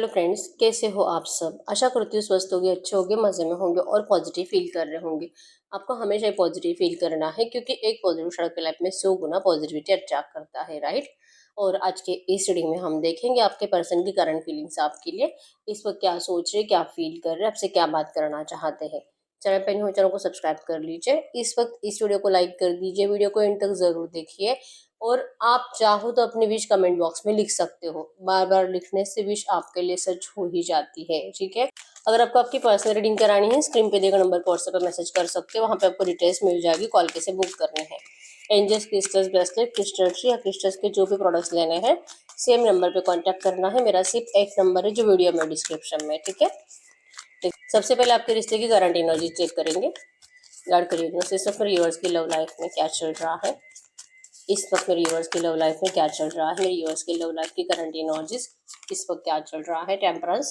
Hello friends, कैसे हो आप सब। आशा करती हूँ स्वस्थ होंगे, अच्छे होंगे, मज़े में होंगे और पॉजिटिव फील कर रहे होंगे। आपको हमेशा ही पॉजिटिव फील करना है क्योंकि एक पॉजिटिव क्षण के लाइफ में 100 गुना पॉजिटिविटी अट्रैक्ट करता है, राइट। और आज के इस रीडिंग में हम देखेंगे आपके पर्सन की करंट फीलिंग्स आपके लिए इस वक्त क्या सोच रहे, क्या फील कर रहे हैं, आपसे क्या बात करना चाहते हैं। चैनल पर नहीं हो, चैनल को सब्सक्राइब कर लीजिए। इस वक्त इस वीडियो को लाइक कर दीजिए, वीडियो को एंड तक जरूर देखिए। और आप चाहो तो अपनी विश कमेंट बॉक्स में लिख सकते हो, बार बार लिखने से विश आपके लिए सच हो ही जाती है, ठीक है। अगर आपको आपकी पर्सनल रीडिंग करानी है, स्क्रीन पे देखो नंबर पर व्हाट्सएप पर मैसेज कर सकते हो, वहाँ पे आपको डिटेल्स मिल जाएगी, कॉल कैसे बुक करने हैं। Angels, crystals, bracelet, crystal tree या क्रिस्टल्स के जो भी प्रोडक्ट्स लेने हैं सेम नंबर पे कांटेक्ट करना है। मेरा सिर्फ एक नंबर है जो वीडियो में डिस्क्रिप्शन में, ठीक है। सबसे पहले आपके रिश्ते की करंट एनर्जी चेक करेंगे। गाइड करिए यूनिवर्स की लव लाइफ में क्या चल रहा है। इस वक्त मेरी यूनिवर्स की लव लाइफ में क्या चल रहा है, मेरी यूनिवर्स की लव लाइफ की करंट एनर्जीज इस वक्त क्या चल रहा है। Temperance,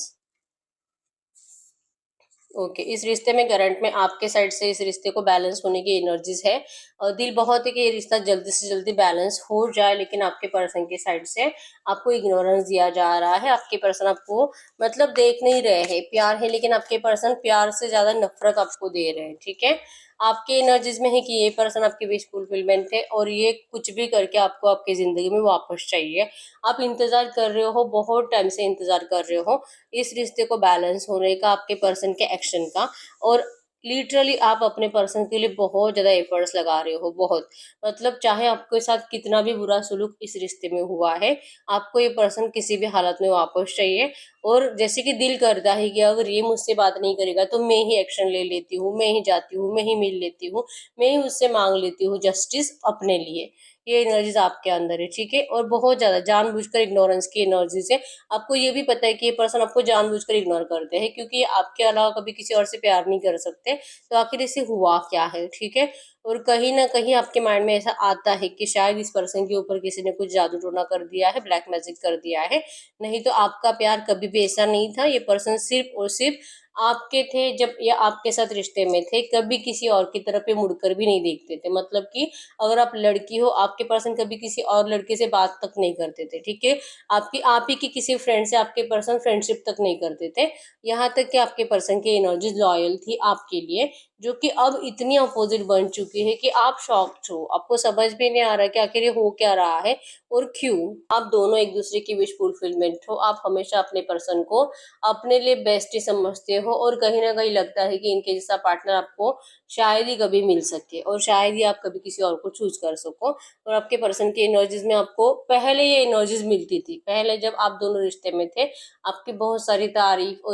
okay. इस रिश्ते में करंट में आपके साइड से इस रिश्ते को बैलेंस होने की एनर्जीज है और दिल बहुत है कि ये रिश्ता जल्दी से जल्दी बैलेंस हो जाए, लेकिन आपके पर्सन की साइड से आपको इग्नोरेंस दिया जा रहा है। आपके पर्सन आपको मतलब देख नहीं रहे हैं। प्यार है लेकिन आपके पर्सन प्यार से ज्यादा नफरत आपको दे रहे हैं, ठीक है। आपके एनर्जीज में है कि ये पर्सन आपकी विश फुलफिलमेंट है और ये कुछ भी करके आपको आपकी जिंदगी में वापस चाहिए। आप इंतजार कर रहे हो, बहुत टाइम से इंतजार कर रहे हो इस रिश्ते को बैलेंस होने का, आपके पर्सन के एक्शन का। और लिटरली आप अपने पर्सन के लिए बहुत ज्यादा एफर्ट्स लगा रहे हो, बहुत मतलब चाहे आपके साथ कितना भी बुरा सुलूक इस रिश्ते में हुआ है, आपको ये पर्सन किसी भी हालत में वापस चाहिए। और जैसे कि दिल करता है कि अगर ये मुझसे बात नहीं करेगा तो मैं ही एक्शन ले लेती हूँ, मैं ही जाती हूँ, मैं ही मिल लेती हूँ, मैं ही उससे मांग लेती हूँ जस्टिस अपने लिए। ये एनर्जीज आपके अंदर है, ठीक है। और बहुत ज्यादा जानबूझकर इग्नोरेंस की एनर्जीज है। आपको ये भी पता है कि ये पर्सन आपको जानबूझकर इग्नोर करते हैं क्योंकि ये आपके अलावा कभी किसी और से प्यार नहीं कर सकते। तो आखिर इसे हुआ क्या है, ठीक है। और कहीं ना कहीं आपके माइंड में ऐसा आता है कि शायद इस पर्सन के ऊपर किसी ने कुछ जादू टोना कर दिया है, ब्लैक मैजिक कर दिया है। नहीं तो आपका प्यार कभी भी ऐसा नहीं था। ये पर्सन सिर्फ और सिर्फ आपके थे जब ये आपके साथ रिश्ते में थे, कभी किसी और की तरफ ये मुड़कर भी नहीं देखते थे। मतलब कि अगर आप लड़की हो, आपके पर्सन कभी किसी और लड़के से बात तक नहीं करते थे, ठीक है। आपकी आप ही की किसी फ्रेंड से आपके पर्सन फ्रेंडशिप तक नहीं करते थे। यहाँ तक कि आपके पर्सन की एनर्जी लॉयल थी आपके लिए, जो कि अब इतनी अपोजिट बन चुकी है कि आप शॉक्ड हो। आपको समझ भी नहीं आ रहा कि आखिर ये हो क्या रहा है और क्यों। आप दोनों एक दूसरे की विश फुलफिलमेंट हो। आप हमेशा अपने पर्सन को अपने लिए बेस्ट ही समझते हो और कहीं ना कहीं लगता है कि इनके जैसा पार्टनर आपको शायद ही कभी मिल सके और शायद ही आप कभी किसी और को चूज कर सको। और आपके पर्सन की एनर्जीज में आपको पहले ये एनर्जीज मिलती थी, पहले जब आप दोनों रिश्ते में थे। आपकी बहुत सारी तारीफ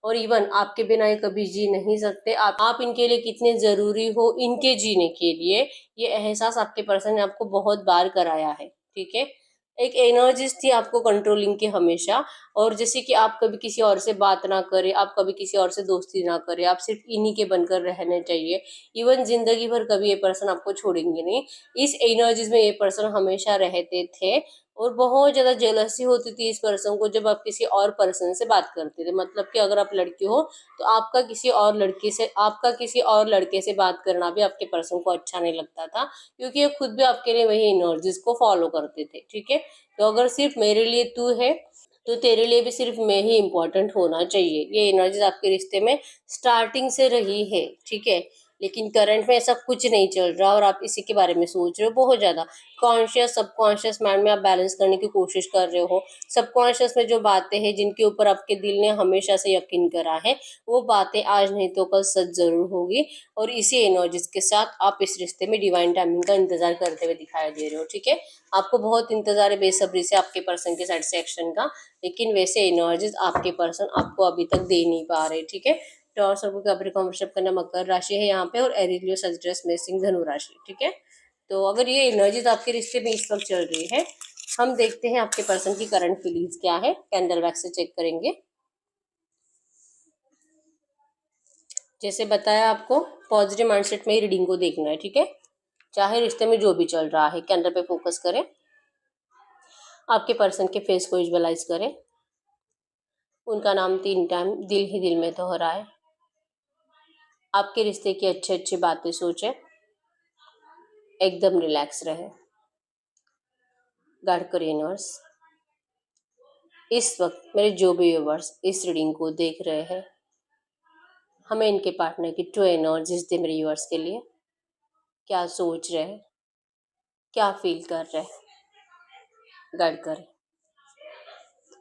और इवन आपके बिना ये कभी जी नहीं सकते। आप इनके लिए कितने जरूरी हो इनके जीने के लिए, ये एहसास आपके पर्सन ने आपको बहुत बार कराया है, ठीक है। एक एनर्जीज थी आपको कंट्रोलिंग की हमेशा। और जैसे कि आप कभी किसी और से बात ना करें, आप कभी किसी और से दोस्ती ना करें, आप सिर्फ इन्हीं के बनकर रहने चाहिए। इवन जिंदगी भर कभी ये पर्सन आपको छोड़ेंगे नहीं। इस एनर्जीज में ये पर्सन हमेशा रहते थे। और बहुत ज्यादा जेलसी होती थी इस पर्सन को जब आप किसी और पर्सन से बात करते थे। मतलब कि अगर आप लड़की हो तो आपका किसी और लड़के से बात करना भी आपके पर्सन को अच्छा नहीं लगता था, क्योंकि ये खुद भी आपके लिए वही एनर्जीज को फॉलो करते थे, ठीक है। तो अगर सिर्फ मेरे लिए तू है तो तेरे लिए भी सिर्फ मैं ही इम्पोर्टेंट होना चाहिए, ये एनर्जीज आपके रिश्ते में स्टार्टिंग से रही है, ठीक है। लेकिन करंट में ऐसा कुछ नहीं चल रहा और आप इसी के बारे में सोच रहे हो बहुत ज्यादा। कॉन्शियस सबकॉन्शियस माइंड में आप बैलेंस करने की कोशिश कर रहे हो। सबकॉन्शियस में जो बातें हैं जिनके ऊपर आपके दिल ने हमेशा से यकीन करा है, वो बातें आज नहीं तो कल सच जरूर होगी। और इसी एनर्जीज के साथ आप इस रिश्ते में डिवाइन टाइमिंग का इंतजार करते हुए दिखाई दे रहे हो, ठीक है। आपको बहुत इंतजार है बेसब्री से आपके पर्सन के साइड से एक्शन का, लेकिन वैसे एनर्जीज आपके पर्सन आपको अभी तक दे नहीं पा रहे, ठीक है। टॉर्स और कैप्रिकॉर्न वृषभ करना मकर राशि है यहाँ पे और एरिलियो सजिटस मेषिंग धनु राशि, ठीक है। तो अगर ये एनर्जीज आपके रिश्ते में इस वक्त चल रही है, हम देखते हैं आपके पर्सन की करंट फीलिंग्स क्या है। कैंडल वैक्स से चेक करेंगे। जैसे बताया आपको पॉजिटिव माइंडसेट में ही रीडिंग को देखना है, ठीक है। चाहे रिश्ते में जो भी चल रहा है, कैंडल पे फोकस करें। आपके पर्सन के फेस को विजुअलाइज करें। उनका नाम 3 टाइम दिल ही दिल में दोहराए। आपके रिश्ते की अच्छी अच्छी बातें सोचें। एकदम रिलैक्स रहे। गार्ड करिए यूनिवर्स। इस वक्त मेरे जो भी व्यूवर्स इस रीडिंग को देख रहे हैं, हमें इनके पार्टनर की ट्रू एनर्जीज दे मेरे व्यूवर्स के लिए। क्या सोच रहे हैं, क्या फील कर रहे हैं, गाइड करें।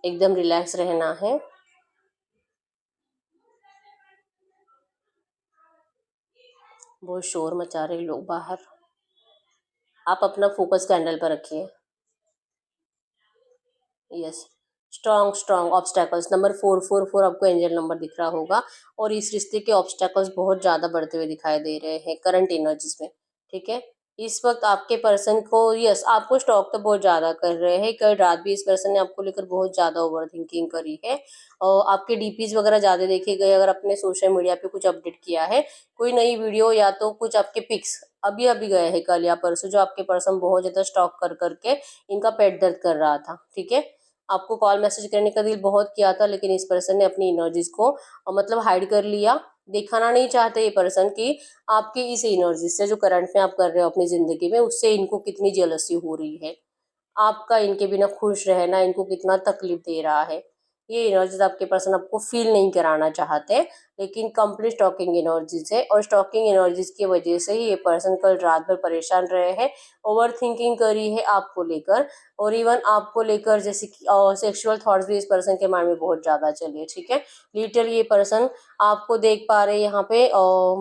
एकदम रिलैक्स रहना है। बहुत शोर मचा रहे लोग बाहर। आप अपना फोकस कैंडल पर रखिए। Yes, strong strong obstacles number 444 आपको एंजल नंबर दिख रहा होगा। और इस रिश्ते के ऑब्स्टैकल्स बहुत ज़्यादा बढ़ते हुए दिखाई दे रहे हैं करंट एनर्जीज में। ठीक है, इस वक्त आपके पर्सन को, यस, आपको स्टॉक तो बहुत ज़्यादा कर रहे हैं। कल रात भी इस पर्सन ने आपको लेकर बहुत ज़्यादा ओवर थिंकिंग करी है। और आपके डीपीज वगैरह ज़्यादा देखे गए। अगर आपने सोशल मीडिया पे कुछ अपडेट किया है, कोई नई वीडियो या तो कुछ आपके पिक्स अभी अभी गए हैं कल या परसों, जो आपके पर्सन बहुत ज़्यादा स्टॉक कर करके इनका पेट दर्द कर रहा था। ठीक है, आपको कॉल मैसेज करने का दिल बहुत किया था, लेकिन इस पर्सन ने अपनी एनर्जीज को मतलब हाइड कर लिया। दिखाना नहीं चाहते ये पर्सन कि आपकी इस एनर्जी से जो करंट में आप कर रहे हो अपनी जिंदगी में, उससे इनको कितनी जेलसी हो रही है। आपका इनके बिना खुश रहना इनको कितना तकलीफ दे रहा है। ये एनर्जीज आपके पर्सन आपको फील नहीं कराना चाहते, लेकिन कंप्लीट स्टॉकिंग एनर्जीज है। और स्टॉकिंग एनर्जीज की वजह से ही ये पर्सन कल रात भर परेशान रहे हैं। ओवर थिंकिंग करी है आपको लेकर, और इवन आपको लेकर जैसे कि सेक्सुअल थॉट्स भी इस पर्सन के माइंड में बहुत ज़्यादा चले। ठीक है, लिटरली ये पर्सन आपको देख पा रहे हैं यहाँ पे,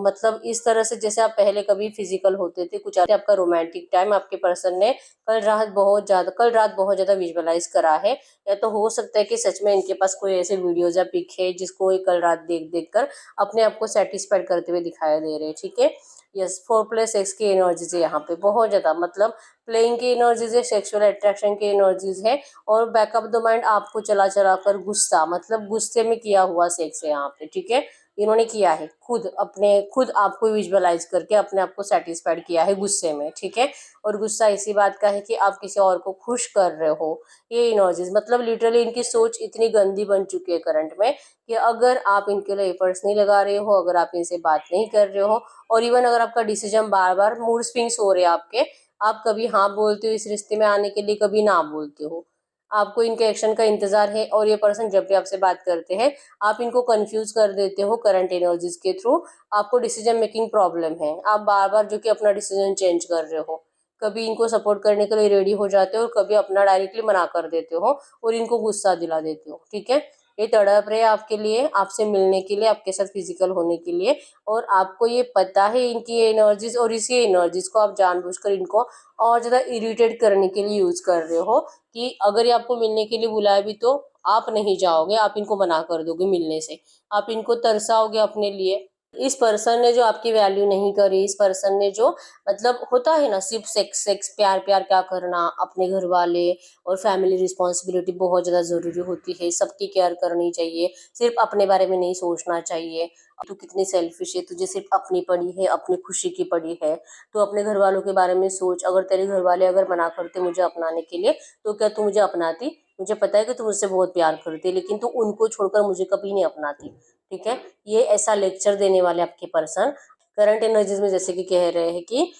मतलब इस तरह से जैसे आप पहले कभी फिजिकल होते थे कुछ आपका रोमांटिक टाइम आपके पर्सन ने कल रात बहुत ज़्यादा विजुअलाइज करा है। या तो हो सकता है कि सच में इनके पास कोई ऐसे वीडियोज या पिक है जिसको ये कल रात देख देख कर अपने आप को सेटिस्फाइड करते हुए दिखाई दे रहे हैं। ठीक है, यस, 4+6 की एनर्जीज है यहाँ पे बहुत ज़्यादा, मतलब प्लेइंग की एनर्जीज है, सेक्सुअल अट्रैक्शन की एनर्जीज है। और बैकअप द माइंड आपको चला चला कर गुस्सा, मतलब गुस्से में किया हुआ सेक्स है यहाँ पे। ठीक है, इन्होंने किया है खुद आपको विजुअलाइज करके अपने आप को सेटिस्फाइड किया है गुस्से में। ठीक है, और गुस्सा इसी बात का है कि आप किसी और को खुश कर रहे हो। ये एनर्जीज मतलब लिटरली इनकी सोच इतनी गंदी बन चुकी है करंट में कि अगर आप इनके लिए एफर्ट्स नहीं लगा रहे हो, अगर आप इनसे बात नहीं कर रहे हो, और इवन अगर आपका डिसीजन बार बार मूड स्विंग्स हो रहे हैं आपके, आप कभी हाँ बोलते हो इस रिश्ते में आने के लिए, कभी ना बोलते हो, आपको इनके एक्शन का इंतजार है। और ये पर्सन जब भी आपसे बात करते हैं, आप इनको कंफ्यूज कर देते हो करंट एनर्जीज के थ्रू। आपको डिसीजन मेकिंग प्रॉब्लम है, आप बार बार जो कि अपना डिसीजन चेंज कर रहे हो। कभी इनको सपोर्ट करने के लिए रेडी हो जाते हो और कभी अपना डायरेक्टली मना कर देते हो और इनको गुस्सा दिला देते हो। ठीक है, ये तड़प रहे हैं आपके लिए, आपसे मिलने के लिए, आपके साथ फिजिकल होने के लिए। और आपको ये पता है इनकी एनर्जीज, और इसी एनर्जीज को आप जानबूझकर इनको और ज़्यादा इरिटेट करने के लिए यूज कर रहे हो कि अगर ये आपको मिलने के लिए बुलाए भी तो आप नहीं जाओगे, आप इनको मना कर दोगे मिलने से, आप इनको तरसाओगे अपने लिए। इस पर्सन ने जो आपकी वैल्यू नहीं करी, इस पर्सन ने जो, मतलब होता है ना सिर्फ सेक्स सेक्स प्यार प्यार क्या करना, अपने घर वाले और फैमिली रिस्पॉन्सिबिलिटी बहुत ज़्यादा ज़रूरी होती है, सबकी केयर करनी चाहिए, सिर्फ अपने बारे में नहीं सोचना चाहिए। तू कितनी सेल्फिश है, तुझे सिर्फ अपनी पड़ी है, अपनी खुशी की पड़ी है। तो अपने घर वालों के बारे में सोच, अगर तेरे घर वाले अगर मना करते मुझे अपनाने के लिए, तो क्या तू मुझे अपनाती? मुझे पता है कि तू मुझसे बहुत प्यार करती है, लेकिन तू उनको छोड़कर मुझे कभी नहीं अपनाती। ठीक है, ये ऐसा लेक्चर देने वाले आपके पर्सन करंट एनर्जीज में जैसे कि कह रहे हैं कि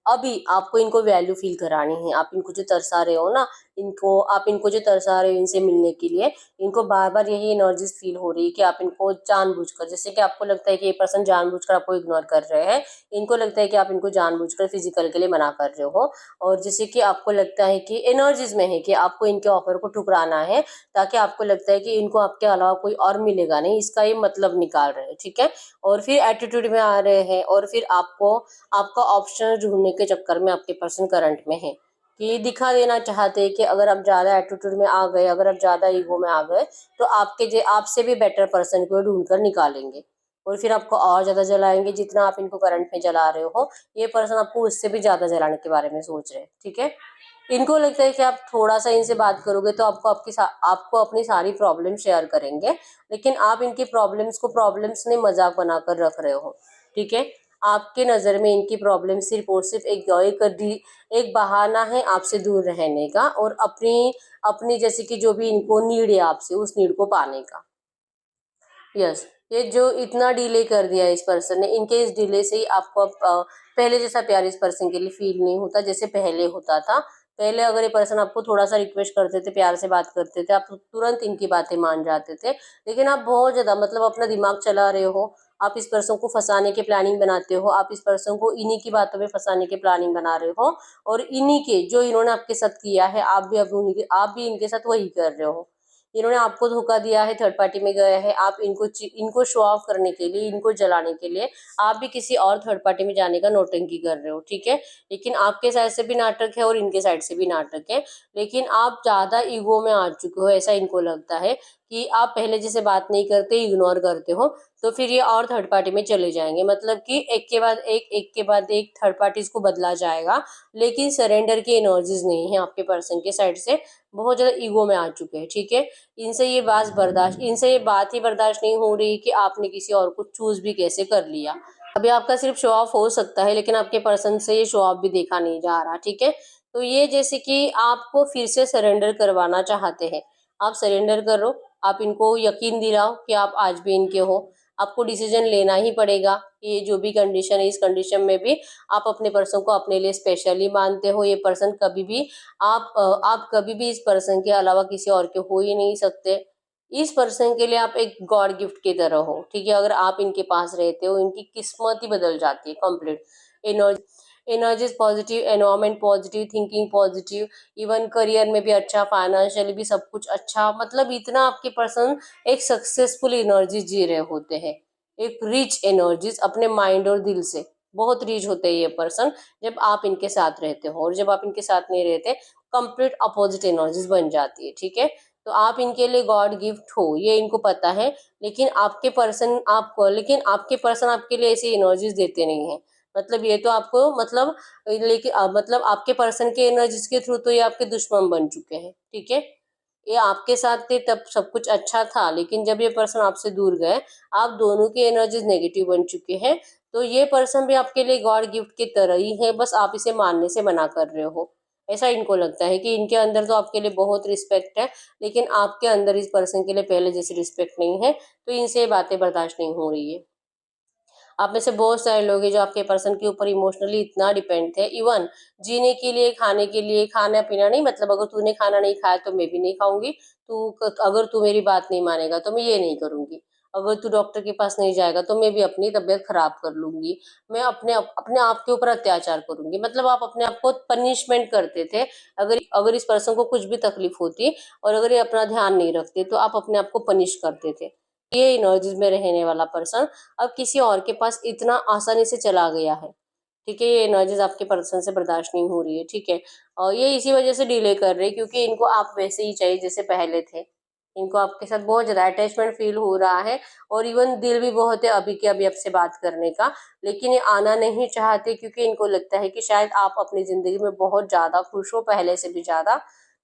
अभी आपको इनको वैल्यू फील करानी है। आप इनको जो तरसा रहे हो ना, इनको जो तरसा रहे हो इनसे मिलने के लिए, इनको बार बार यही एनर्जीज फील हो रही है कि आप इनको जानबूझकर, जैसे कि आपको लगता है कि ये पर्सन जानबूझकर आपको इग्नोर कर रहे हैं, इनको लगता है कि आप इनको जानबूझकर फिजिकल के लिए मना कर रहे हो। और जैसे कि आपको लगता है कि एनर्जीज में है कि आपको इनके ऑफर को ठुकराना है, ताकि आपको लगता है कि इनको आपके अलावा कोई और मिलेगा नहीं, इसका ये मतलब निकाल रहे हैं। ठीक है, और फिर एटीट्यूड में आ रहे हैं, और फिर आपका ऑप्शन ढूंढने के चक्कर में आपके पर्सन करंट में है कि दिखा देना चाहते हैं कि अगर आप ज़्यादा एटीट्यूड में आ गए, अगर आप ज़्यादा ईगो में आ गए, तो आपसे भी बेटर पर्सन को ढूंढ कर निकालेंगे और फिर आपको और ज़्यादा जलाएंगे। जितना आप इनको करंट में जला रहे हो, ये पर्सन आपको उससे भी ज़्यादा जलाने के बारे में सोच रहे हैं। ठीक है, इनको लगता है कि आप थोड़ा सा इनसे बात करोगे तो आपको अपनी सारी प्रॉब्लम शेयर करेंगे, लेकिन आप इनकी प्रॉब्लम्स को प्रॉब्लम्स ने मजाक बनाकर रख रहे हो। ठीक है, आपके नज़र में इनकी प्रॉब्लम सिर्फ और सिर्फ एक बहाना है आपसे दूर रहने का, और अपनी अपनी जैसे कि जो भी इनको नीड है आपसे, उस नीड को पाने का। यस, ये जो इतना डिले कर दिया है इस पर्सन ने, इनके इस डिले से ही आपको अब पहले जैसा प्यार इस पर्सन के लिए फील नहीं होता जैसे पहले होता था। पहले अगर ये पर्सन आपको थोड़ा-सा रिक्वेस्ट करते थे, प्यार से बात करते थे, आप तुरंत इनकी बातें मान जाते थे। लेकिन आप बहुत ज़्यादा मतलब अपना दिमाग चला रहे हो, आप इस पर्सन को फँसाने की प्लानिंग बनाते हो, आप इस पर्सन को इन्हीं की बातों में फँसाने की प्लानिंग बना रहे हो और इन्हीं के जो इन्होंने आपके साथ किया है, आप भी इनके साथ वही कर रहे हो। इन्होंने आपको धोखा दिया है, थर्ड पार्टी में गए हैं, आप इनको शो ऑफ करने के लिए, इनको जलाने के लिए आप भी किसी और थर्ड पार्टी में जाने का नौटंकी कर रहे हो, ठीक है? लेकिन आपके साइड से भी नाटक है और इनके साइड से भी नाटक है। लेकिन आप ज़्यादा ईगो में आ चुके हो, ऐसा इनको लगता है कि आप पहले जैसे बात नहीं करते, इग्नोर करते हो, तो फिर ये और थर्ड पार्टी में चले जाएँगे। मतलब कि एक के बाद एक थर्ड पार्टीज़ को बदला जाएगा, लेकिन सरेंडर की एनर्जीज़ नहीं है आपके पर्सन के साइड से, बहुत ज़्यादा ईगो में आ चुके हैं, ठीक है? इनसे ये बात ही बर्दाश्त नहीं हो रही कि आपने किसी और को चूज़ भी कैसे कर लिया। अभी आपका सिर्फ शो ऑफ हो सकता है, लेकिन आपके पर्सन से ये शो ऑफ भी देखा नहीं जा रहा, ठीक है? तो ये जैसे कि आपको फिर से सरेंडर करवाना चाहते हैं। आप सरेंडर करो, आप इनको यकीन दिलाओ कि आप आज भी इनके हो। आपको डिसीजन लेना ही पड़ेगा, ये जो भी कंडीशन है, इस कंडीशन में भी आप अपने पर्सन को अपने लिए स्पेशली मानते हो। ये पर्सन कभी भी आप कभी भी इस पर्सन के अलावा किसी और के हो ही नहीं सकते। इस पर्सन के लिए आप एक गॉड गिफ्ट की तरह हो, ठीक है? अगर आप इनके पास रहते हो, इनकी किस्मत ही बदल जाती है complete. Energy energies positive, environment positive, thinking positive, even career में भी अच्छा, फाइनेंशियली भी सब कुछ अच्छा, मतलब इतना आपके पर्सन एक सक्सेसफुल एनर्जी जी रहे होते हैं। एक रिच एनर्जीज़ अपने माइंड और दिल से, बहुत रिच होते हैं ये पर्सन जब आप इनके साथ रहते हो, और जब आप इनके साथ नहीं रहते, कंप्लीट अपोजिट एनर्जीज़ बन जाती है, ठीक है? तो आप इनके लिए गॉड गिफ्ट हो, ये इनको पता है। लेकिन आपके पर्सन आपके लिए ऐसी एनर्जीज़ देते नहीं हैं। मतलब ये तो आपको मतलब आपके पर्सन के एनर्जीज़ के थ्रू तो ये आपके दुश्मन बन चुके हैं, ठीक है? ये आपके साथ थे तब सब कुछ अच्छा था, लेकिन जब ये पर्सन आपसे दूर गए, आप दोनों की एनर्जीज़ नेगेटिव बन चुके हैं। तो ये पर्सन भी आपके लिए गॉड गिफ्ट की तरह ही है, बस आप इसे मानने से मना कर रहे हो। ऐसा इनको लगता है कि इनके अंदर तो आपके लिए बहुत रिस्पेक्ट है, लेकिन आपके अंदर इस पर्सन के लिए पहले जैसी रिस्पेक्ट नहीं है, तो इनसे ये बातें बर्दाश्त नहीं हो रही है। आप में से बहुत सारे लोग हैं जो आपके पर्सन के ऊपर इमोशनली इतना डिपेंड थे, इवन जीने के लिए, खाने के लिए, खाना-पीना नहीं, मतलब अगर तूने खाना नहीं खाया तो मैं भी नहीं खाऊँगी, अगर तू मेरी बात नहीं मानेगा तो मैं ये नहीं करूँगी, अगर तू डॉक्टर के पास नहीं जाएगा तो मैं भी अपनी तबीयत खराब कर लूँगी, मैं अपने आप के ऊपर अत्याचार करूँगी। मतलब आप अपने आप को पनिशमेंट करते थे, अगर अगर इस पर्सन को कुछ भी तकलीफ होती और अगर ये अपना ध्यान नहीं रखते तो आप अपने आप को पनिश करते थे। ये एनर्जीज़ में रहने वाला पर्सन अब किसी और के पास इतना आसानी से चला गया है, ठीक है? ये एनर्जीज़ आपके पर्सन से बर्दाश्त नहीं हो रही है, ठीक है? और ये इसी वजह से डिले कर रहे हैं क्योंकि इनको आप वैसे ही चाहिए जैसे पहले थे। इनको आपके साथ बहुत ज़्यादा अटैचमेंट फ़ील हो रहा है और इवन दिल भी बहुत है अभी के अभी आपसे बात करने का, लेकिन ये आना नहीं चाहते क्योंकि इनको लगता है कि शायद आप अपनी ज़िंदगी में बहुत ज़्यादा खुश हो, पहले से भी ज़्यादा।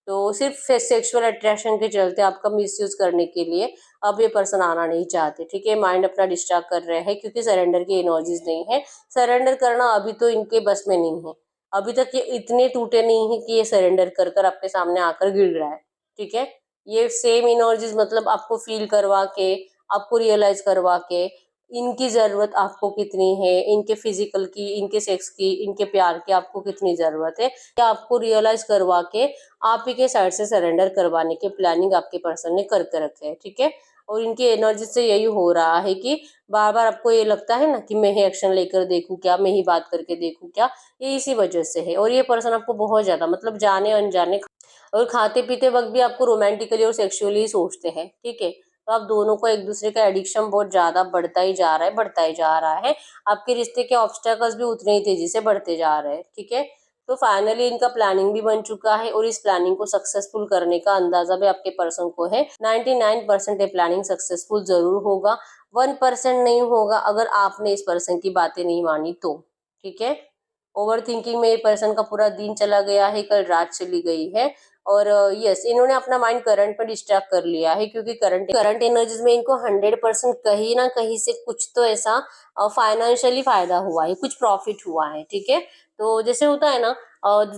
तो सिर्फ़ सेक्सुअल अट्रैक्शन के चलते आपका मिसयूज़ करने के लिए अब ये पर्सन आना नहीं चाहते, ठीक है? माइंड अपना डिस्ट्रैक्ट कर रहे हैं क्योंकि सरेंडर की एनर्जीज़ नहीं है। सरेंडर करना अभी तो इनके बस में नहीं है। अभी तक ये इतने टूटे नहीं हैं कि ये सरेंडर कर आपके सामने आकर गिड़ रहा है, ठीक है? ये सेम एनर्जीज़ मतलब आपको फ़ील करवा के, आपको रियलाइज़ करवा के, इनकी ज़रूरत आपको कितनी है, इनके फ़िज़िकल की, इनके सेक्स की, इनके प्यार की आपको कितनी ज़रूरत है, ये आपको रियलाइज़ करवा के आप ही के साइड से सरेंडर करवाने की प्लानिंग आपके पर्सन ने करके रखे है, ठीक है? और इनकी एनर्जी से यही हो रहा है कि बार-बार आपको ये लगता है ना कि मैं ही एक्शन लेकर देखूँ क्या, मैं ही बात करके देखूँ क्या, ये इसी वजह से है। और ये पर्सन आपको बहुत ज़्यादा मतलब जाने-अनजाने और खाते-पीते वक़्त भी आपको रोमांटिकली और सेक्सुअली ही सोचते हैं, ठीक है? तो आप दोनों को एक-दूसरे का एडिक्शन बहुत ज़्यादा बढ़ता ही जा रहा है, बढ़ता ही जा रहा है। आपके रिश्ते के ऑब्स्टेकल्स भी उतने ही तेज़ी से बढ़ते जा रहे हैं, ठीक है? तो फाइनली इनका प्लानिंग भी बन चुका है और इस प्लानिंग को सक्सेसफुल करने का अंदाजा भी आपके पर्सन को है। 99% ये प्लानिंग सक्सेसफुल ज़रूर होगा, 1% नहीं होगा अगर आपने इस पर्सन की बातें नहीं मानी तो, ठीक है? ओवरथिंकिंग में ये पर्सन का पूरा दिन चला गया है, कल रात चली गई है और यस इन्होंने अपना माइंड करंट पे डिस्ट्रैक्ट कर लिया है क्योंकि करंट एनर्जीज में इनको 100% कहीं ना कहीं से कुछ तो ऐसा फाइनेंशियली फायदा हुआ है, कुछ प्रॉफिट हुआ है, ठीक है? तो जैसे होता है ना,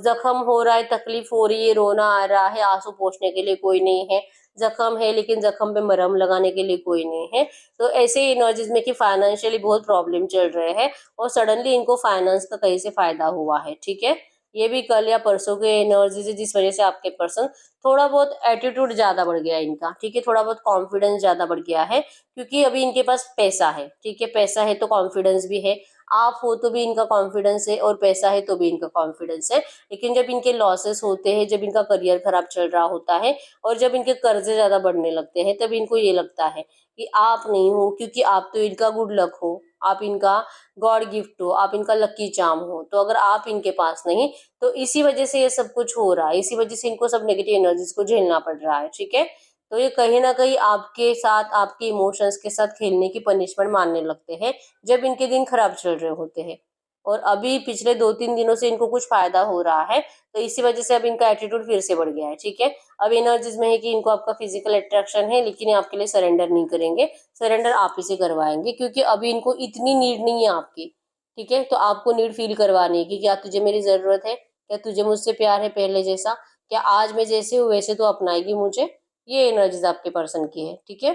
जख्म हो रहा है, तकलीफ हो रही है, रोना आ रहा है, आंसू पोंछने के लिए कोई नहीं है, जख्म है लेकिन जख्म पे मरहम लगाने के लिए कोई नहीं है। तो ऐसे एनर्जीज में कि फाइनेंशियली बहुत प्रॉब्लम चल रहे हैं और सडनली इनको फाइनेंस का कहीं से फायदा हुआ है, ठीक है? ये भी कल या परसों के एनर्जी है, जिस वजह से आपके पर्सन थोड़ा बहुत एटीट्यूड ज्यादा बढ़ गया है इनका, ठीक है, थोड़ा बहुत कॉन्फिडेंस ज्यादा बढ़ गया है, क्योंकि अभी इनके पास पैसा है, ठीक है, पैसा है तो कॉन्फिडेंस भी है। आप हो तो भी इनका कॉन्फिडेंस है, और पैसा है तो भी इनका कॉन्फिडेंस है। लेकिन जब इनके लॉसेस होते हैं, जब इनका करियर खराब चल रहा होता है, और जब इनके कर्जे ज्यादा बढ़ने लगते हैं, तब इनको ये लगता है कि आप नहीं हो, क्योंकि आप तो इनका गुड लक हो, आप इनका गॉड गिफ्ट हो, आप इनका लकी चार्म हो। तो अगर आप इनके पास नहीं, तो इसी वजह से ये सब कुछ हो रहा है, इसी वजह से इनको सब नेगेटिव एनर्जीज को झेलना पड़ रहा है, ठीक है। तो ये कहीं ना कहीं आपके साथ, आपके इमोशंस के साथ खेलने की पनिशमेंट मानने लगते हैं, जब इनके दिन खराब चल रहे होते हैं। और अभी पिछले 2-3 दिनों से इनको कुछ फायदा हो रहा है, तो इसी वजह से अब इनका एटीट्यूड फिर से बढ़ गया है, ठीक है। अब एनर्जीज में है कि इनको आपका फिजिकल अट्रैक्शन है, लेकिन ये आपके लिए सरेंडर नहीं करेंगे, सरेंडर आप ही से करवाएंगे, क्योंकि अभी इनको इतनी नीड नहीं है आपकी, ठीक है। तो आपको नीड फील करवाने की, क्या तुझे मेरी जरूरत है, क्या तुझे मुझसे प्यार है पहले जैसा, क्या आज मैं जैसे हूँ वैसे तो अपनाएगी मुझे, ये एनर्जीज आपके पर्सन की है, ठीक है।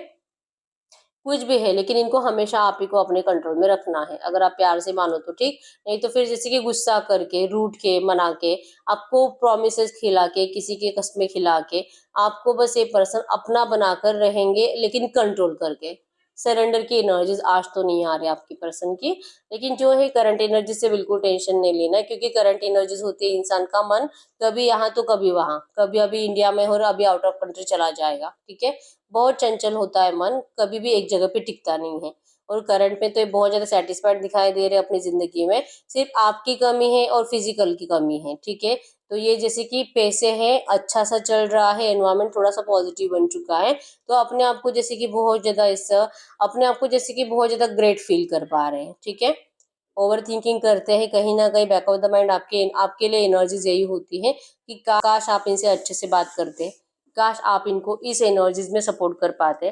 कुछ भी है, लेकिन इनको हमेशा आप ही को अपने कंट्रोल में रखना है, अगर आप प्यार से मानो तो ठीक, नहीं तो फिर जैसे कि गुस्सा करके, रूठ के, मना के, आपको प्रॉमिसेस खिला के, किसी के कस्में खिला के, आपको बस ये पर्सन अपना बनाकर रहेंगे, लेकिन कंट्रोल करके। सरेंडर की एनर्जीज आज तो नहीं आ रही आपकी पर्सन की। लेकिन जो है करंट एनर्जी से बिल्कुल टेंशन नहीं लेना है, क्योंकि करंट एनर्जीज होती है इंसान का मन कभी यहाँ तो कभी वहां, कभी अभी इंडिया में हो और अभी आउट ऑफ कंट्री चला जाएगा, ठीक है। बहुत चंचल होता है मन, कभी भी एक जगह पे टिकता नहीं है। और करंट में तो ये बहुत ज्यादा सेटिस्फाइड दिखाई दे रहे हैं अपनी जिंदगी में, सिर्फ आपकी कमी है और फिजिकल की कमी है, ठीक है। तो ये जैसे कि पैसे हैं, अच्छा सा चल रहा है, एनवायरमेंट थोड़ा सा पॉजिटिव बन चुका है, तो अपने आप को जैसे कि बहुत ज्यादा इस अपने आप को जैसे कि बहुत ज्यादा ग्रेट फील कर पा रहे हैं, ठीक है। ओवर थिंकिंग करते हैं, कहीं ना कहीं बैक ऑफ द माइंड आपके आपके लिए एनर्जीज यही होती है कि काश आप इनसे अच्छे से बात करते, काश आप इनको इस एनर्जीज में सपोर्ट कर पाते,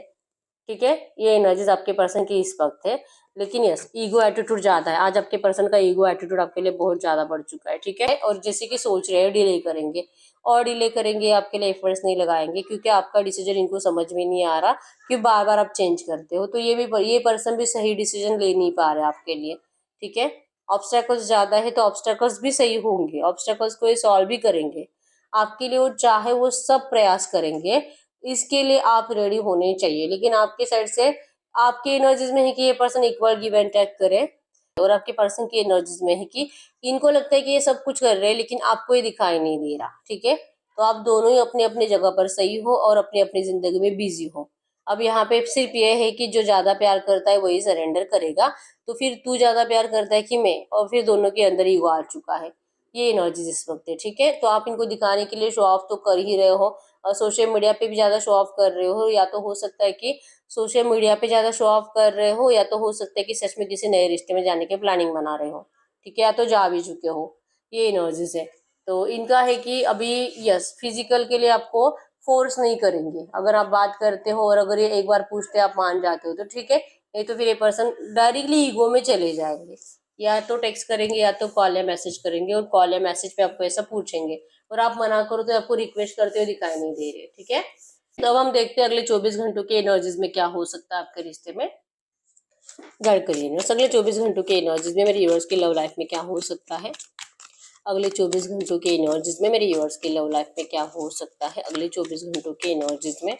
ठीक है। ये एनर्जीज आपके पर्सन की इस वक्त है। लेकिन यस, ईगो एटीट्यूड ज्यादा है आज आपके पर्सन का, ईगो एटीट्यूड आपके लिए बहुत ज्यादा बढ़ चुका है, ठीक है। और जैसे कि सोच रहे हैं डिले करेंगे, और डिले करेंगे, आपके लिए एफर्ट्स नहीं लगाएंगे, क्योंकि आपका डिसीजन इनको समझ में नहीं आ रहा कि बार बार आप चेंज करते हो, तो ये पर्सन भी सही डिसीजन ले नहीं पा रहे आपके लिए, ठीक है। ऑब्स्टेकल्स ज्यादा है, तो ऑब्स्टेकल्स भी सही होंगे, ऑब्स्टेकल्स को ये सॉल्व भी करेंगे आपके लिए, वो चाहे वो सब प्रयास करेंगे, इसके लिए आप रेडी होने चाहिए। लेकिन आपके साइड से आपकी एनर्जीज में है कि ये person equal give and take करे, और आपके पर्सन की एनर्जीज में है कि इनको लगता है कि ये सब कुछ कर रहे हैं, लेकिन आपको ये दिखाई नहीं दे रहा, ठीक है। तो आप दोनों ही अपनी अपनी जगह पर सही हो, और अपनी अपनी जिंदगी में बिजी हो। अब यहाँ पे सिर्फ ये है कि जो ज्यादा प्यार करता है वही सरेंडर करेगा, तो फिर तू ज्यादा प्यार करता है कि मैं, और फिर दोनों के अंदर ईगो आ चुका है। ये एनर्जीज इस वक्त है, ठीक है। तो आप इनको दिखाने के लिए शो ऑफ तो कर ही रहे हो, और सोशल मीडिया पे भी ज्यादा शो ऑफ कर रहे हो, या तो हो सकता है कि सोशल मीडिया पे ज्यादा शो ऑफ कर रहे हो, या तो हो सकता है कि सच में किसी नए रिश्ते में जाने की प्लानिंग बना रहे हो, ठीक है, या तो जा भी चुके हो। ये एनर्जीज है। तो इनका है कि अभी यस, फिजिकल के लिए आपको फोर्स नहीं करेंगे, अगर आप बात करते हो और अगर ये एक बार पूछते आप मान जाते हो तो ठीक है, नहीं तो फिर ये पर्सन डायरेक्टली ईगो में चले जाएंगे, या तो टेक्स्ट करेंगे, या तो कॉल या मैसेज करेंगे, और कॉल या मैसेज पे आपको ऐसा पूछेंगे, और आप मना करो तो आपको रिक्वेस्ट करते हुए दिखाई नहीं दे रहे, ठीक है। तो अब हम देखते हैं अगले 24 घंटों के एनर्जीज में क्या हो सकता है आपके रिश्ते में। गाइड करिए यूनिवर्स, अगले 24 घंटों के एनर्जीज में मेरे यूनिवर्स की लव लाइफ में क्या हो सकता है। अगले 24 घंटों के एनर्जीज में मेरे यूनिवर्स की लव लाइफ में क्या हो सकता है। अगले 24 घंटों के एनर्जीज में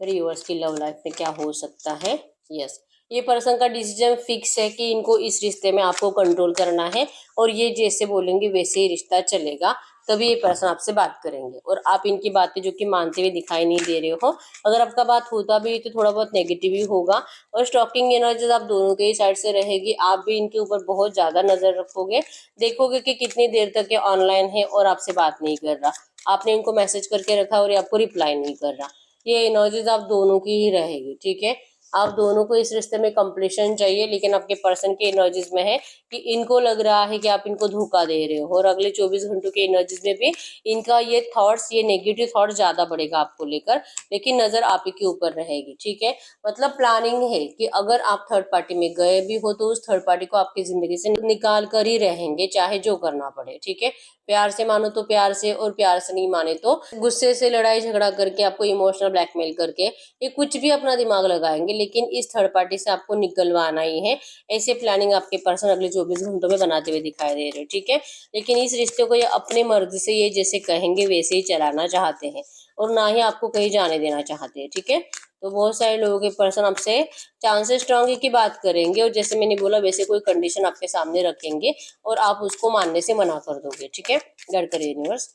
मेरे यूनिवर्स की लव लाइफ में क्या हो सकता है। यस, ये पर्सन का डिसीजन फिक्स है कि इनको इस रिश्ते में आपको कंट्रोल करना है, और ये जैसे बोलेंगे वैसे ही रिश्ता चलेगा, तभी ये पर्सन आपसे बात करेंगे, और आप इनकी बातें जो कि मानते हुए दिखाई नहीं दे रहे हो, अगर आपका बात होता भी तो थोड़ा बहुत नेगेटिव ही होगा, और स्टॉकिंग एनर्जीज आप दोनों के ही साइड से रहेगी, आप भी इनके ऊपर बहुत ज्यादा नजर रखोगे, देखोगे कि कितनी देर तक ये ऑनलाइन है और आपसे बात नहीं कर रहा, आपने इनको मैसेज करके रखा और ये आपको रिप्लाई नहीं कर रहा। ये एनर्जीज आप दोनों की ही रहेगी, ठीक है। आप दोनों को इस रिश्ते में कंप्लीशन चाहिए, लेकिन आपके पर्सन की एनर्जीज में है कि इनको लग रहा है कि आप इनको धोखा दे रहे हो, और अगले 24 घंटों की एनर्जीज में भी इनका ये थॉट्स, ये नेगेटिव थॉट्स ज्यादा बढ़ेगा आपको लेकर, लेकिन नजर आप ही के ऊपर रहेगी, ठीक है। मतलब प्लानिंग है कि अगर आप थर्ड पार्टी में गए भी हो तो उस थर्ड पार्टी को आपकी जिंदगी से निकाल कर ही रहेंगे, चाहे जो करना पड़े, ठीक है। प्यार से मानो तो प्यार से, और प्यार से नहीं माने तो गुस्से से, लड़ाई झगड़ा करके, आपको इमोशनल ब्लैकमेल करके, ये कुछ भी अपना दिमाग लगाएंगे, लेकिन इस थर्ड पार्टी से आपको निकलवाना ही है। ऐसे प्लानिंग आपके पर्सन अगले 24 घंटों में बनाते हुए दिखाई दे रहे हैं, ठीक है। लेकिन इस रिश्ते को ये अपने मर्जी से ये जैसे कहेंगे वैसे ही चलाना चाहते हैं और ना ही आपको कहीं जाने देना चाहते हैं, ठीक है। तो बहुत सारे लोगों के पर्सन आपसे चांसेस स्ट्रांग है कि बात करेंगे और जैसे मैंने बोला वैसे कोई कंडीशन आपके सामने रखेंगे और आप उसको मानने से मना कर दोगे, ठीक है। गाइड करिए यूनिवर्स,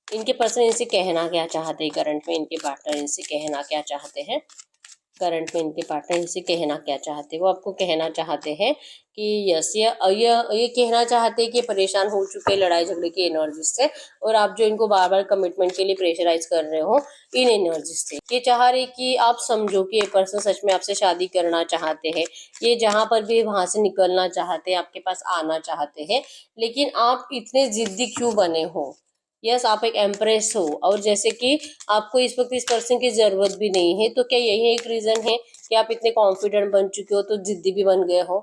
इनके पर्सन इनसे कहना क्या चाहते हैं, करंट में इनके पार्टनर इनसे कहना क्या चाहते हैं, करंट में इनके पार्टनर इनसे कहना क्या चाहते हैं। वो आपको कहना चाहते हैं कि यस, ये कहना चाहते हैं कि परेशान हो चुके हैं लड़ाई झगड़े की एनर्जी से और आप जो इनको बार बार कमिटमेंट के लिए प्रेशराइज कर रहे हो इन एनर्जी से। ये चाह रहे कि आप समझो कि ये पर्सन सच में आपसे शादी करना चाहते हैं। ये जहां पर भी वहां से निकलना चाहते हैं, आपके पास आना चाहते हैं, लेकिन आप इतने जिद्दी क्यों बने हो। यस, आप एक एम्प्रेस हो और जैसे कि आपको इस वक्त इस पर्सन की जरूरत भी नहीं है। तो क्या यही एक रीजन है कि आप इतने कॉन्फिडेंट बन चुके हो तो जिद्दी भी बन गए हो।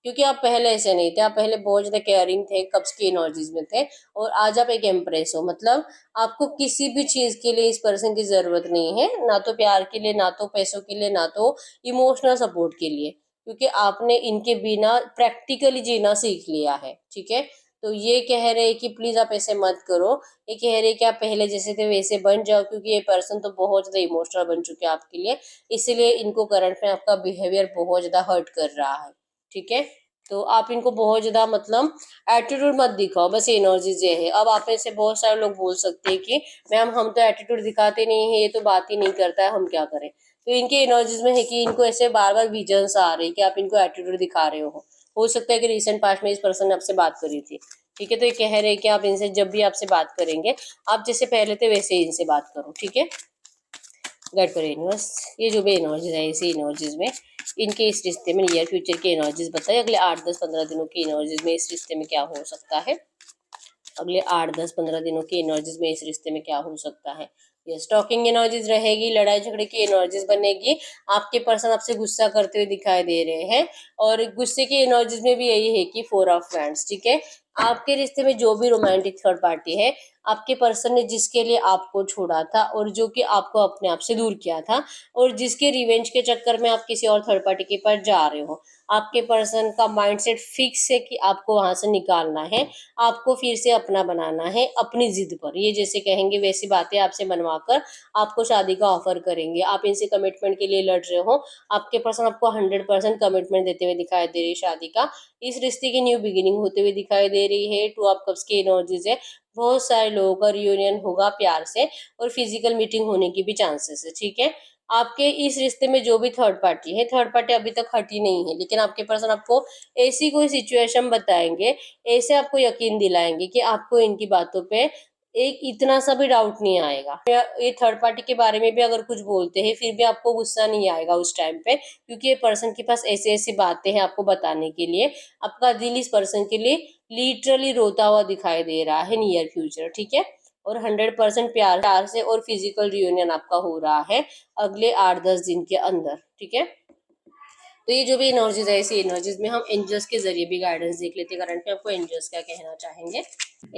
क्योंकि आप पहले ऐसे नहीं थे, आप पहले बहुत ज्यादा केयरिंग थे, कब्ज की एनर्जीज में थे और आज आप एक एम्प्रेस हो। मतलब आपको किसी भी चीज के लिए इस पर्सन की जरूरत नहीं है, ना तो प्यार के लिए, ना तो पैसों के लिए, ना तो इमोशनल सपोर्ट के लिए, क्योंकि आपने इनके बिना प्रैक्टिकली जीना सीख लिया है, ठीक है। तो ये कह रहे हैं कि प्लीज आप ऐसे मत करो। ये कह रहे कि आप पहले जैसे थे वैसे बन जाओ, क्योंकि ये पर्सन तो बहुत ज्यादा इमोशनल बन चुके हैं आपके लिए, इसीलिए इनको करंट में आपका बिहेवियर बहुत ज्यादा हर्ट कर रहा है, ठीक है। तो आप इनको बहुत ज्यादा मतलब एटीट्यूड मत दिखाओ, बस एनर्जीज ये है। अब आप में से बहुत सारे लोग बोल सकते हैं कि मैम हम तो एटीट्यूड दिखाते नहीं है, ये तो बात ही नहीं करता है, हम क्या करें। तो इनके एनर्जीज में है कि इनको ऐसे बार बार विजन्स आ रहे हैं कि आप इनको एटीट्यूड दिखा रहे हो सकता है कि रिसेंट पास्ट में इस पर्सन ने आपसे बात करी थी, ठीक है। तो ये कह रहे हैं कि आप इनसे जब भी आपसे बात करेंगे आप जैसे पहले थे वैसे ही इनसे बात करो, ठीक है। गाइड करो यूनिवर्स, ये जो भी एनर्जीज है इसी एनर्जीज में इनके इस रिश्ते में नियर फ्यूचर की एनर्जीज बताए। अगले 8-10-15 दिनों की एनर्जीज में इस रिश्ते में क्या हो सकता है, अगले 8-10-15 दिनों की एनर्जीज में इस रिश्ते में क्या हो सकता है। ये स्टॉकिंग एनर्जीज रहेगी, लड़ाई झगड़े की एनर्जीज बनेगी, आपके पर्सन आपसे गुस्सा करते हुए दिखाई दे रहे हैं और गुस्से की एनर्जीज में भी यही है कि 4 ऑफ वैंड्स, ठीक है। आपके रिश्ते में जो भी रोमांटिक थर्ड पार्टी है, आपके पर्सन ने जिसके लिए आपको छोड़ा था और जो कि आपको अपने आप से दूर किया था और जिसके रिवेंज के चक्कर में आप किसी और थर्ड पार्टी के पास जा रहे हो, आपके पर्सन का माइंडसेट फिक्स है कि आपको वहां से निकालना है, आपको फिर से अपना बनाना है अपनी जिद पर। ये जैसे कहेंगे वैसी बातें आपसे बनवाकर आपको शादी का ऑफर करेंगे। आप इनसे कमिटमेंट के लिए लड़ रहे हो, आपके पर्सन आपको 100% कमिटमेंट देते हुए दिखाई दे रही है। शादी का इस रिश्ते की न्यू बिगिनिंग होते हुए दिखाई दे रही है। 2 ऑफ कप्स की एनर्जीज है, बहुत सारे लोगों का रियूनियन होगा प्यार से और फिजिकल मीटिंग होने की भी चांसेस है, ठीक है। आपके इस रिश्ते में जो भी थर्ड पार्टी है, थर्ड पार्टी अभी तक हटी नहीं है, लेकिन आपके पर्सन आपको ऐसी कोई सिचुएशन बताएंगे, ऐसे आपको यकीन दिलाएंगे कि आपको इनकी बातों पे एक इतना सा भी डाउट नहीं आएगा। ये थर्ड पार्टी के बारे में भी अगर कुछ बोलते हैं फिर भी आपको गुस्सा नहीं आएगा उस टाइम पे, क्योंकि ये पर्सन के पास ऐसी ऐसी बातें हैं आपको बताने के लिए। आपका दिल इस पर्सन के लिए लिटरली रोता हुआ दिखाई दे रहा है नियर फ्यूचर, ठीक है। और 100% प्यार से और फिजिकल रियूनियन आपका हो रहा है अगले 8-10 दिन के अंदर, ठीक है। तो ये जो भी एनर्जीज है इसी एनर्जीज में हम एंजल्स के जरिए भी गाइडेंस देख लेते हैं। करंट में आपको एंजल्स क्या कहना चाहेंगे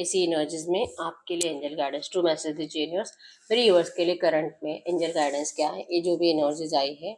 ऐसी एनर्जीज में आपके लिए एंजल गाइडेंस। ट्रू मैसेज दीजिए यूनिवर्स, मेरे यूवर्स के लिए करंट में एंजल गाइडेंस क्या है। ये जो भी एनर्जीज आई है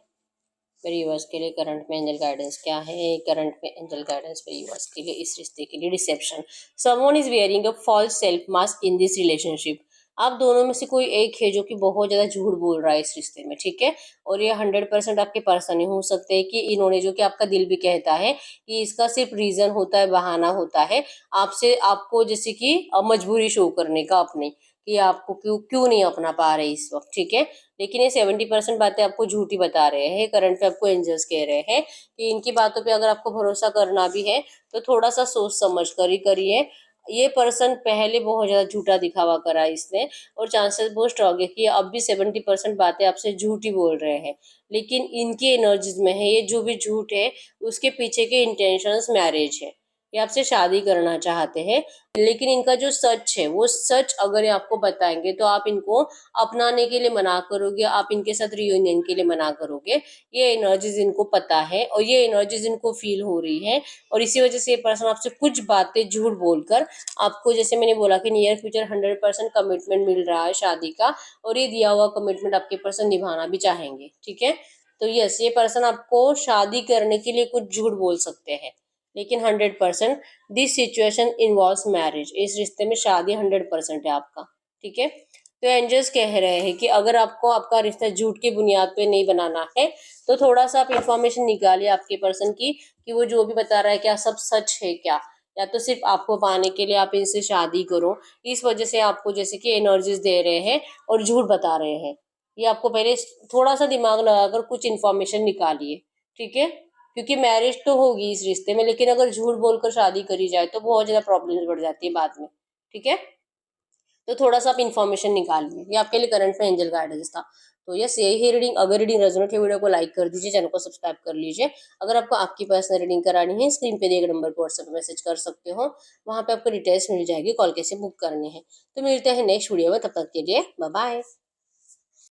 मेरे यूवर्स के लिए करंट में एंजल गाइडेंस क्या है, करंट में एंजल गाइडेंस मेरे यूवर्स के लिए इस रिश्ते के लिए। Deception, someone is wearing a false self mask in this relationship. आप दोनों में से कोई एक है जो कि बहुत ज्यादा झूठ बोल रहा है इस रिश्ते में, ठीक है। और ये 100% आपके पर्सन ही हो सकते हैं कि इन्होंने जो कि आपका दिल भी कहता है कि इसका सिर्फ रीजन होता है, बहाना होता है आपसे, आपको जैसे कि मजबूरी शो करने का अपने, कि आपको क्यों क्यों नहीं अपना पा रहे इस वक्त, ठीक है। लेकिन ये 70% बातें आपको झूठी बता रहे हैं। करंट पे आपको एंजल्स कह रहे हैं कि इनकी बातों पे अगर आपको भरोसा करना भी है तो थोड़ा सा सोच समझ कर ही करिए। ये पर्सन पहले बहुत ज्यादा झूठा दिखावा करा इसने और चांसेस बहुत स्ट्रांग है कि अब भी 70% बातें आपसे झूठी बोल रहे हैं, लेकिन इनकी एनर्जीज में है ये जो भी झूठ है उसके पीछे के इंटेंशंस मैरिज है। ये आपसे शादी करना चाहते हैं, लेकिन इनका जो सच है वो सच अगर ये आपको बताएंगे तो आप इनको अपनाने के लिए मना करोगे, आप इनके साथ रियूनियन के लिए मना करोगे। ये एनर्जीज इनको पता है और ये एनर्जीज इनको फील हो रही है और इसी वजह से ये पर्सन आपसे कुछ बातें झूठ बोलकर आपको, जैसे मैंने बोला कि नियर फ्यूचर 100% कमिटमेंट मिल रहा है शादी का और ये दिया हुआ कमिटमेंट आपके पर्सन निभाना भी चाहेंगे, ठीक है। तो यस, ये पर्सन आपको शादी करने के लिए कुछ झूठ बोल सकते हैं, लेकिन 100% दिस सिचुएशन इन्वॉल्व्स मैरिज, इस रिश्ते में शादी 100% है आपका। ठीक है, तो एंजल्स कह रहे हैं कि अगर आपको आपका रिश्ता झूठ की बुनियाद पे नहीं बनाना है, तो थोड़ा सा आप इंफॉर्मेशन निकालिए आपके पर्सन की, कि वो जो भी बता रहा है क्या सब सच है क्या, या तो सिर्फ आपको पाने के लिए आप इनसे शादी करो, इस वजह से आपको जैसे कि एनर्जीज दे रहे हैं और झूठ बता रहे हैं। ये आपको पहले थोड़ा सा दिमाग लगाकर कुछ इन्फॉर्मेशन निकालिए। ठीक है, क्योंकि मैरिज तो होगी इस रिश्ते में, लेकिन अगर झूठ बोलकर शादी करी जाए तो बहुत ज्यादा प्रॉब्लम्स बढ़ जाती है बाद में। ठीक है, तो थोड़ा सा आप इन्फॉर्मेशन निकालिए। ये आपके लिए करंट में एंजल गाइडेंस था। तो यस, यही रीडिंग, अगर रीडिंग रेजोनेट है वीडियो को लाइक कर दीजिए, चैनल को सब्सक्राइब कर लीजिए। अगर आपको आपकी पर्सनल रीडिंग करानी है, स्क्रीन पे दिए गए नंबर पर व्हाट्सएप मैसेज कर सकते हो, वहाँ पे आपको डिटेल्स मिल जाएगी, कॉल कैसे बुक करनी है। तो मिलते हैं नेक्स्ट वीडियो में, तब तक के लिए बाय बाय।